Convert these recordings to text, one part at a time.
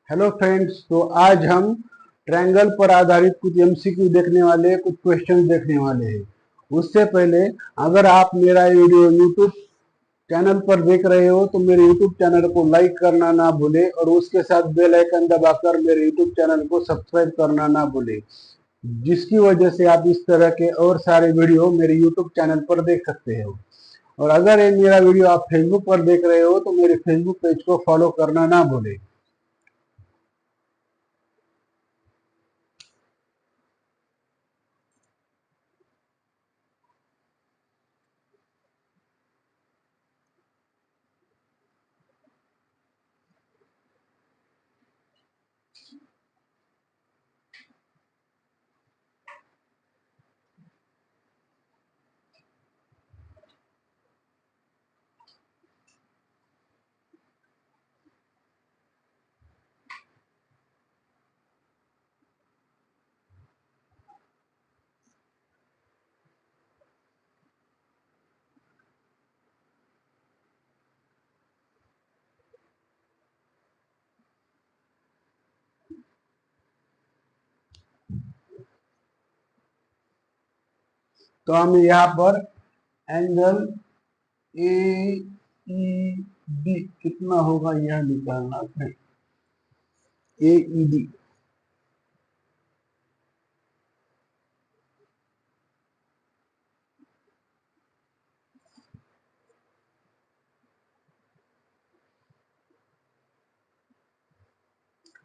Hello friends, तो आज हम ट्रायंगल पर आधारित कुछ एमसीक्यू देखने वाले कुछ क्वेश्चन देखने वाले हैं। उससे पहले अगर आप मेरा वीडियो यूट्यूब चैनल पर देख रहे हो तो मेरे यूट्यूब चैनल को लाइक करना ना भूले और उसके साथ बेल आइकन दबाकर मेरे यूट्यूब चैनल को सब्सक्राइब करना ना भूले, जिसकी वजह से आप इस तरह के और सारे वीडियो मेरे यूट्यूब चैनल पर देख सकते हो। और अगर ये मेरा वीडियो आप फेसबुक पर देख रहे हो तो मेरे फेसबुक पेज को फॉलो करना ना भूले। तो हमें यहाँ पर एंगल ए ई डी कितना होगा यह निकालना है। ए ई डी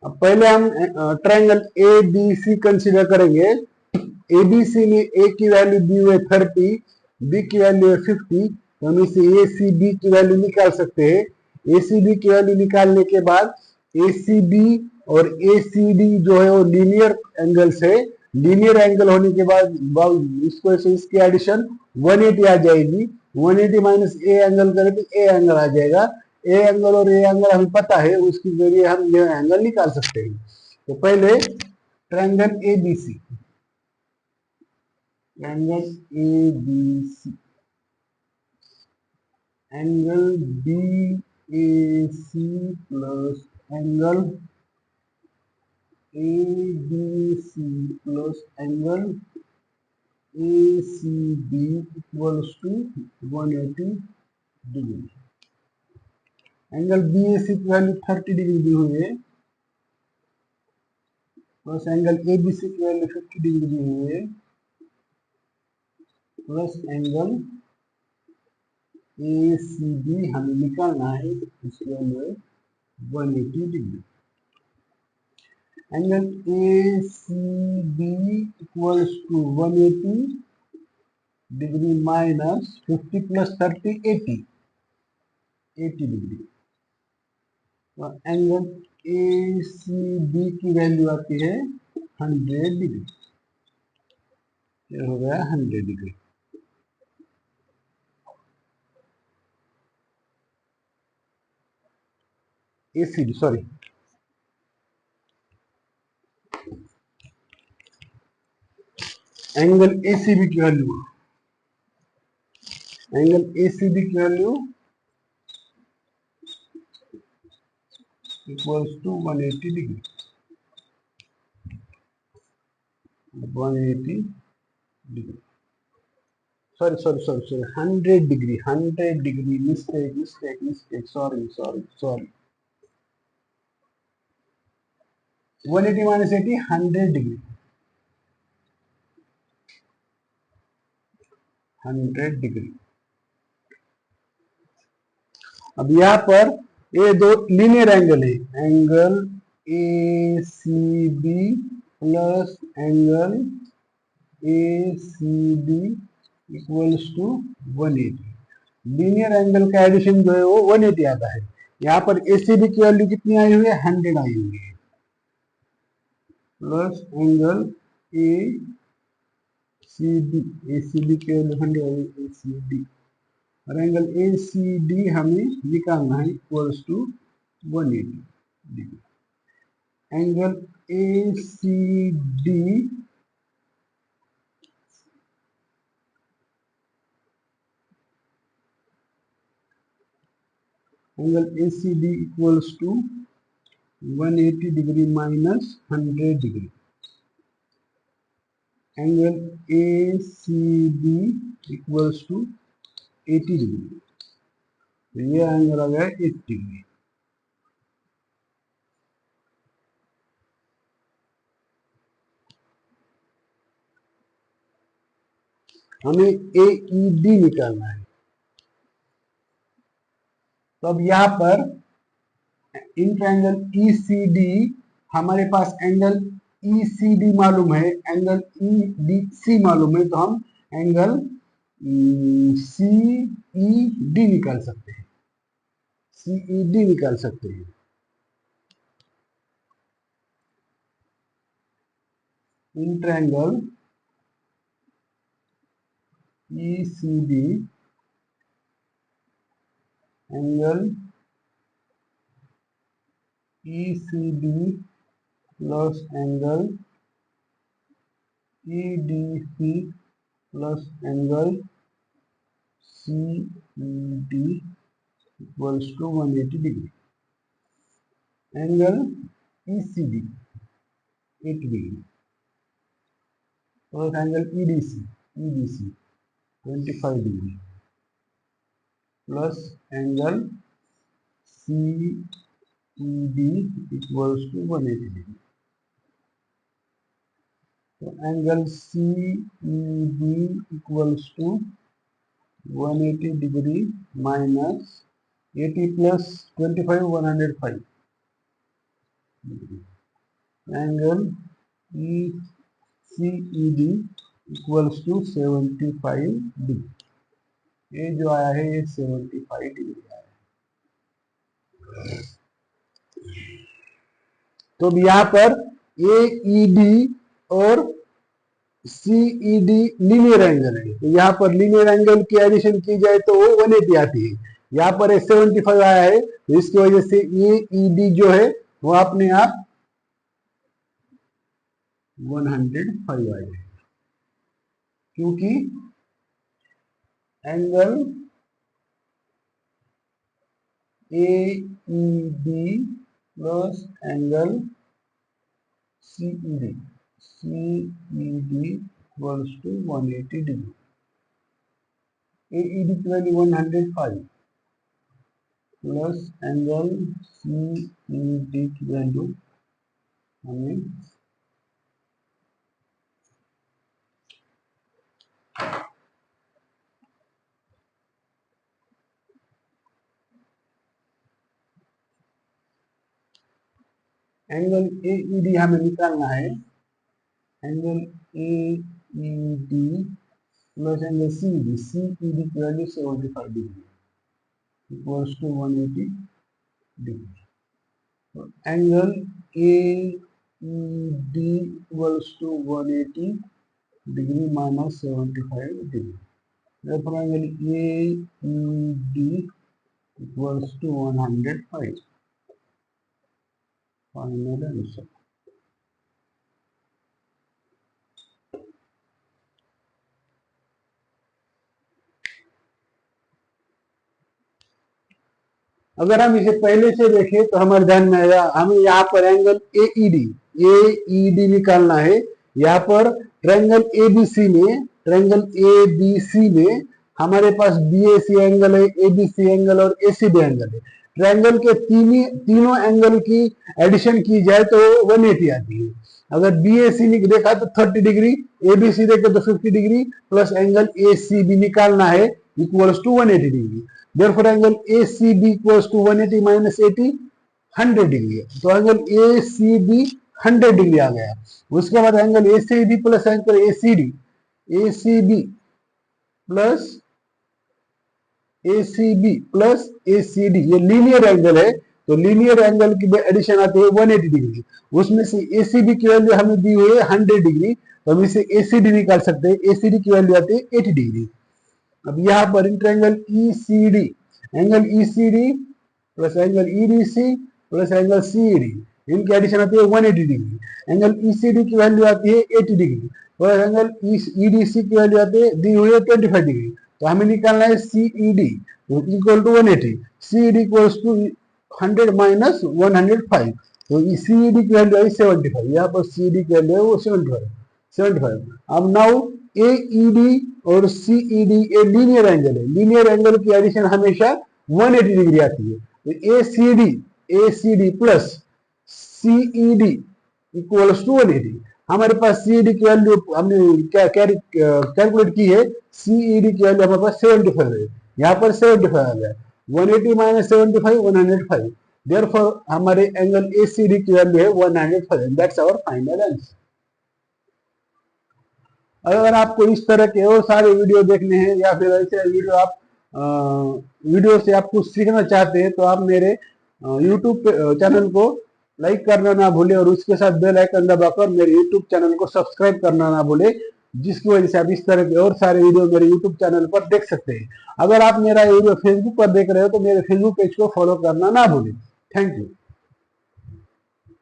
अब पहले हम triangle A B C consider करेंगे। ए बी सी में ए की वैल्यू दी हुई है 30, बी की वैल्यू है 50, तो हम इसे ए सी बी की वैल्यू निकाल सकते हैं। ए सी बी की वैल्यू निकालने के बाद ए सी बी और ए सी डी जो है वो लीनियर एंगल्स है। लीनियर एंगल होने के बाद इसको से इसकी एडिशन 180 आ जाएगी। 180 माइनस ए एंगल करें तो ए एंगल आ जाएगा। ए एंगल और ए एंगल हमें पता है, उसकी जरिए हम ये एंगल निकाल सकते हैं। तो पहले triangle A B C, angle A B C, angle B A C plus angle A B C plus angle A C B equals to 180 degree. Angle B A C की वैल्यू 30 डिग्री दी हुई है, plus angle A B C की value 50 degree दी हुई है, plus angle A C B हमें निकालना है, इसकी वैल्यू है 180 degree. Angle A C B equals to 180 degree minus 50 plus 30 80 degree. तो एंगल ए सी बी की वैल्यू आती है 100 डिग्री। ये हो गया 100 degree. A C B sorry, angle A C B की value, angle A C B की value equals to 180 degree. 180 degree sorry sorry sorry sorry 100 degree, 100 degree, mistake mistake mistake, sorry sorry sorry. 180 minus 80 100 degree, 100 degree. अब यहाँ पर ये दो linear angle है, angle A C B plus angle A C B equals to 180। Linear angle का addition जो है वो 180 आता है। यहाँ पर ए सी बी की वैल्यू कितनी आई हुई है, 100 आई हुई है, plus angle A C D, A C B की वैल्यू 100 आई, ए सी डी और एंगल ए सी डी हमें निकालना है equals to 180 degree. Angle A C D angle A C D equals to 180 degree minus 100 degree, angle A C B equals to 80 degree, तो ये angle आ गया 80 degree. हमें ए E D निकालना है। तो अब यहां पर इन ट्रायंगल ई सी डी हमारे पास एंगल ई सी डी मालूम है, एंगल ई डी सी मालूम है, तो हम एंगल सी ई डी निकाल सकते हैं, सी ई डी निकाल सकते हैं। In triangle E C D angle E C D plus angle E D C plus angle C E D equals to 180 degree. Angle E C D 80 degree plus angle E D C 25 degree plus angle C E D equals to 180 degree. तो angle C E D equals to 180 degree minus 80 plus 25 105 degree, angle E C E D equals to 75 degree. ये जो आया है ये 75 degree आया है। तो अब यहाँ पर ए ई डी और सी ई डी लीनियर एंगल है, तो यहाँ पर लीनियर एंगल की एडिशन की जाए तो वो 180 आती है। यहाँ पर 75 आया है, तो इसकी वजह से ए ई डी जो है वो अपने आप 105 आ जाएगा, क्योंकि angle A E D plus angle C E D equals to 180 degree. A E D की value 105 plus angle C E D की वैल्यू हमें एंगल ए ई डी हमें निकालना है। Angle A E D plus angle C E D की value 75 degree equals to 180 degree. तो angle A E D equals to 180 degree minus 75 degree. therefore angle A E D equals to 105। Final answer. अगर हम इसे पहले से देखें तो हमारे ध्यान में आएगा, हमें यहाँ पर एंगल ए ई डी निकालना है। यहाँ पर ट्रायंगल ए बी सी में हमारे पास बी ए सी एंगल है, ए बी सी एंगल और ए सी डी एंगल है। ट्रायंगल के तीनों एंगल की एडिशन की जाए तो 180 आती है। अगर बी ए सी देखा तो 30 डिग्री, ए बी सी देखे तो 50 degree plus angle A C B निकालना है equals to 180 degree. therefore angle A C B equals to 180 minus 80 100 degree है। तो angle A C B 100 degree आ गया। उसके बाद angle A C B plus angle A C B plus A C D, ये linear angle है, तो linear angle की एडिशन आती है 180 डिग्री। उसमें से ए सी बी की वैल्यू हमें दी हुई है 100 डिग्री, तो हम इसे ए सी डी निकाल सकते हैं। ए सी डी की वैल्यू आती है 80 डिग्री। अब यहाँ पर in triangle E C D, angle E C D plus angle E D C plus angle C E D, इनकी एडिशन आती है 180 degree. Angle E C D की वैल्यू आती है 80 डिग्री और एंगल ई डी सी की वैल्यू आती है दी हुई है 25 डिग्री। तो हमें निकालना है C E D equal to 180, C E D equals to 100 minus 105, तो सीईडी की वैल्यू आई 75, यहाँ पर सीईडी की वैल्यू है वो 75। अब नाउ एईडी और सीईडी ये लीनियर एंगल है, लीनियर एंगल की एडिशन हमेशा 180 डिग्री आती है। तो ACD plus CED equals to 180। हमारे पास सीईडी की वैल्यू हमने क्या कैलकुलेट की है, सीईडी की वैल्यू हमारे पास 75 है, यहाँ पर 75 आ गया, 180 माइनस 75 105। देयरफॉर हमारे एंगल एसीडी की वैल्यू है 105। That's our final answer. अगर आपको इस तरह के और सारे वीडियो देखने हैं या फिर ऐसे वीडियो आप वीडियो से आप कुछ सीखना चाहते हैं तो आप मेरे यूट्यूब चैनल को लाइक करना ना भूले और उसके साथ बेल आइकन दबाकर मेरे यूट्यूब चैनल को सब्सक्राइब करना ना भूले, जिसकी वजह से आप इस तरह के और सारे वीडियो मेरे यूट्यूब चैनल पर देख सकते हैं। अगर आप मेरा वीडियो फेसबुक पर देख रहे हो तो मेरे फेसबुक पेज को फॉलो करना ना भूलें। Thank you.